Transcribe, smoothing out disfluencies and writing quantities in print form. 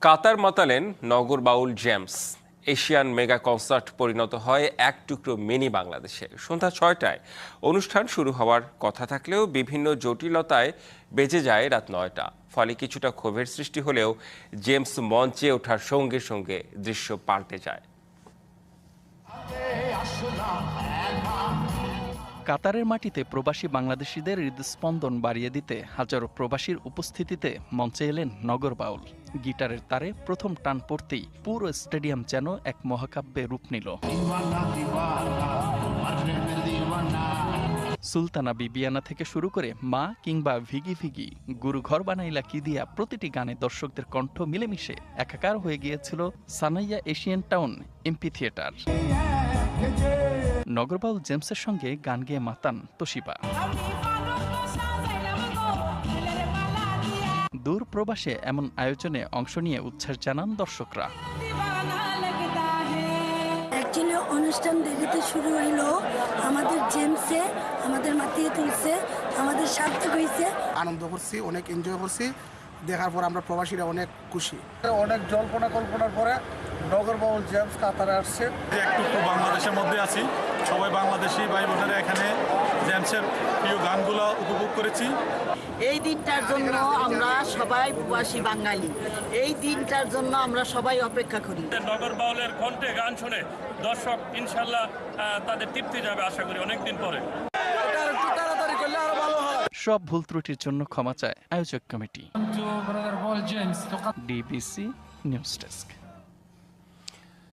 কাতার মাতালেন Nagar Baul James. Asian mega concert পরিণত হয় এক টুকরো মিনি বাংলাদেশে। সন্ধ্যা 6টায় অনুষ্ঠান শুরু হওয়ার কথা থাকলেও বিভিন্ন জটিলতায় বেজে যায় রাত 9টা। ফলে কিছুটা ক্ষোভের সৃষ্টি হলেও জেমস মঞ্চে ওঠার সঙ্গে সঙ্গে দৃশ্য পাল্টে যায়। কাতারের মাটিতে প্রবাসী বাংলাদেশিদের হৃদস্পন্দন বাড়িয়ে দিতে হাজারো প্রবাসীর উপস্থিতিতে মঞ্চে এলেন নগর বাউল। গিটারের তারে প্রথম টান পড়তেই পুরো স্টেডিয়াম যেন এক মহাকাব্যে রূপ নিল। সুলতানা বিবিয়ানা থেকে শুরু করে মা কিংবা ভিগি ভিগি গুরু ঘর বানাইলা কি দিয়া প্রতিটি গানে দর্শকদের কণ্ঠ মিলেমিশে একাকার হয়ে গিয়েছিল সানাইয়া এশিয়ান টাউন এমপি থিয়েটার। নগরবাউল জেমসের সঙ্গে গান গেয়ে মাতান তোশিবা। দূর প্রবাসে এমন আয়োজনে অংশ নিয়ে উচ্ছ্বাস জানান দর্শকরা। অনুষ্ঠান দেরিতে শুরু হইলো, আমাদের জেমসে আমাদের মাতিয়ে তুলছে, আমাদের সার্থক হয়েছে। আনন্দ করছি, অনেক এনজয় করছি। দেখার পর আমরা প্রবাসীরা অনেক খুশি। অনেক জল্পনা কল্পনার পরে নগর বাউল জেমস কাতারে আসছে। একটু বাংলাদেশের মধ্যে আছি, সবাই বাংলাদেশি ভাই বোনেরা এখানে জেমসের প্রিয় গানগুলো উপভোগ করেছি। এই দিনটার জন্য আমরা সবাই প্রবাসী বাঙালি, এই দিনটার জন্য আমরা সবাই অপেক্ষা করি। নগর বাউলের কণ্ঠে গান শুনে দর্শক ইনশাল্লাহ তাদের তৃপ্তি যাবে আশা করি অনেকদিন পরে। সব ভুল ত্রুটির জন্য ক্ষমা চায় আয়োজক কমিটি। DBC news desk.